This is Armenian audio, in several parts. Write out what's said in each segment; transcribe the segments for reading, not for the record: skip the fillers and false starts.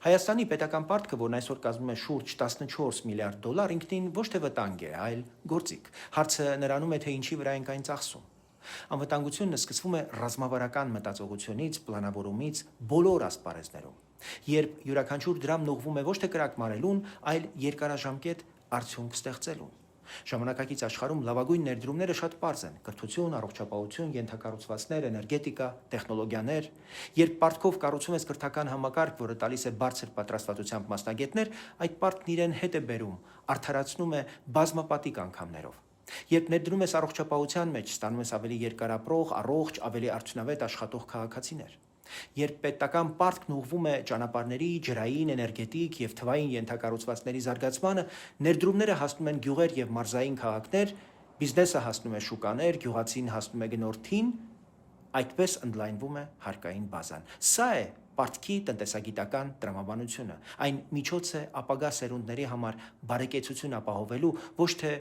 Հայաստանի պետական պարտքը, որն այսօր կազմում է շուրջ 14 միլիարդ դոլար, ինքնին ոչ թե վտանգ է, այլ գործիք։ Հարցը նրանում է, թե ինչի վրա ենք այն ծախսում։ Անվտանգությունն սկսվում է ռազմավարական մտածողությունից, պլանավորումից, բոլոր ասպարեզներում։ Երբ յուրաքանչյուր դրամ ուղղվում է ոչ թե կրակ մարելուն, այլ երկարաժամկետ արդյունք ստեղծելուն։ Ժամանակակից աշխարհում լավագույն ներդրումները շատ պարզ են՝ կրթություն, առողջապահություն, ենթակառուցվածքներ, էներգետիկա, տեխնոլոգիաներ։ Երբ պարտքով կառուցում ես կրթական համակարգ, որը տալիս է բարձր պատրաստվածությամբ մասնագետներ, այդ պարտքն իրեն հետ է բերում, արդարացնում է բազմապատիկ անգամներով։ Երբ ներդրում ես առողջապահության մեջ, ստանում ես ավելի երկարապրող, առողջ, ավելի արդյունավետ աշխատող քաղաքացիներ։ Երբ պետական պարտքն ուղղվում է ճանապարհների, ջրային, էներգետիկ եւ թվային ենթակառուցվածքների զարգացմանը, ներդրումները հասնում են գյուղեր եւ մարզային քաղաքներ, բիզնեսը հասնում է շուկաներ, գյուղացին հասնում է գնորդին, այդպես ընդլայնվում է հարկային բազան։ Սա է պարտքի տնտեսագիտական տրամաբանությունը։ Այն միջոց է ապագա սերունդների համար բարեկեցություն ապահովելու, ոչ թե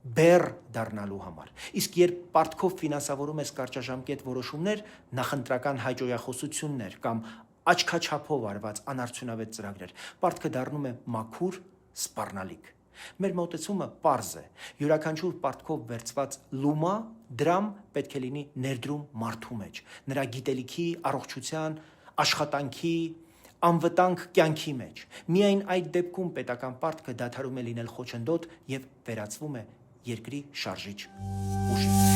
բեռ դառնալու համար։ Իսկ երբ պարտքով ֆինանսավորում ես կարճաժամկետ որոշումներ, նախընտրական հաճոյախոսություններ կամ աչքաչափով արված անարդյունավետ ծրագրեր, պարտքը դառնում է մաքուր, սպառնալիք։ Մեր մոտեցումը պարզ է։ Յուրաքանչյուր պարտքով վերցված լումա, դրամ պետք է լինի ներդրում մարդու մեջ, նրա գիտելիքի, առողջության, աշխատանքի, անվտանգ կյանքի մեջ։ Միայն այդ դեպքում պետական պարտքը դադարում է լինել խոչընդոտ եւ վերածվում է երկրի շարժիչ ուժի։